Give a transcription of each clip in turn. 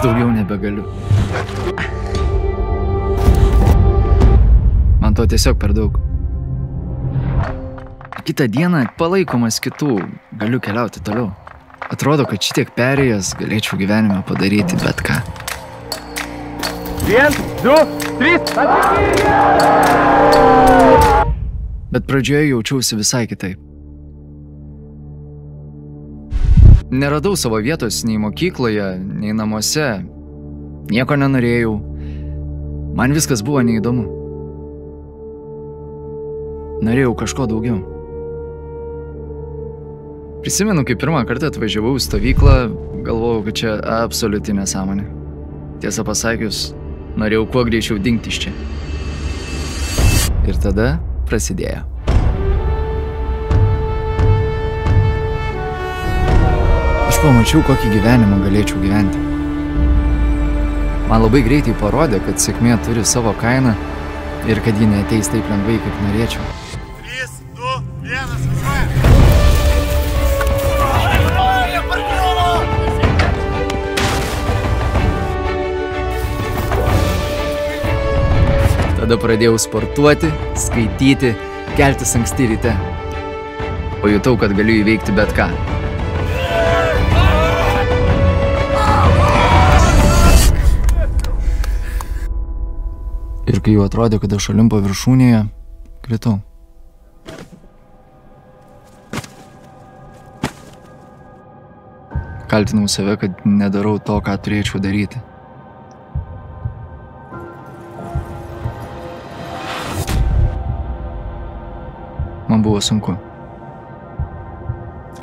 daugiau nebegaliu. Man to tiesiog per daug. Kitą dieną, palaikomas kitų, galiu keliauti toliau. Atrodo, kad šitiek perėjęs galėčiau gyvenime padaryti bet ką. 1, 2, 3, Bet pradžioje jaučiausi visai kitaip. Neradau savo vietos nei mokykloje, nei namuose. Nieko nenorėjau. Man viskas buvo neįdomu. Norėjau kažko daugiau. Prisimenu, kai pirmą kartą atvažiavau į stovyklą, galvojau, kad čia absoliuti nesąmonė. Tiesą pasakius, norėjau kuo greičiau dingti iš čia. Ir tada prasidėjo. Aš pamačiau, kokį gyvenimą galėčiau gyventi. Man labai greitai parodė, kad sėkmė turi savo kainą ir kad ji neateis taip lengvai, kaip norėčiau. 3, 2, 1, važiuoja. Tada pradėjau sportuoti, skaityti, keltis anksti ryte. Pajutau, kad galiu įveikti bet ką. Ir kai jau atrodė, kad aš Olimpo viršūnėje, kritau. Kaltinau save, kad nedarau to, ką turėčiau daryti. Man buvo sunku.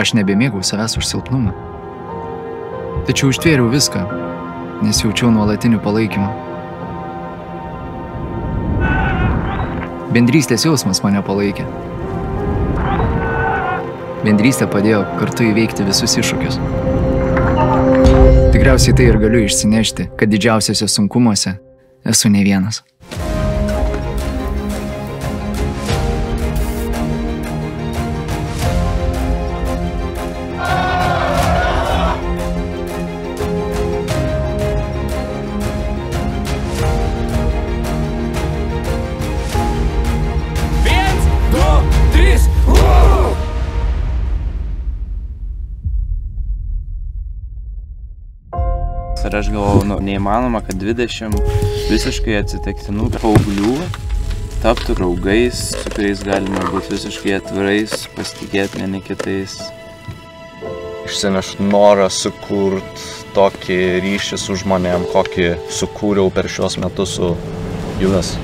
Aš nebemėgau savęs už silpnumą. Tačiau ištvėriau viską, nes jaučiau nuolatinį palaikymą. Bendrystės jausmas mane palaikė. Bendrystė padėjo kartu įveikti visus iššūkius. Tikriausiai tai ir galiu išsinešti, kad didžiausiuose sunkumuose esu ne vienas. Ir aš galvojau, neįmanoma, kad 20 visiškai atsitiktinų paauglių taptų draugais, su kuriais galima būti visiškai atvirais, pasitikėti vieni kitais. Išsineš norą sukurt tokį ryšį su žmonėm, kokį sukūriau per šios metus su jumis.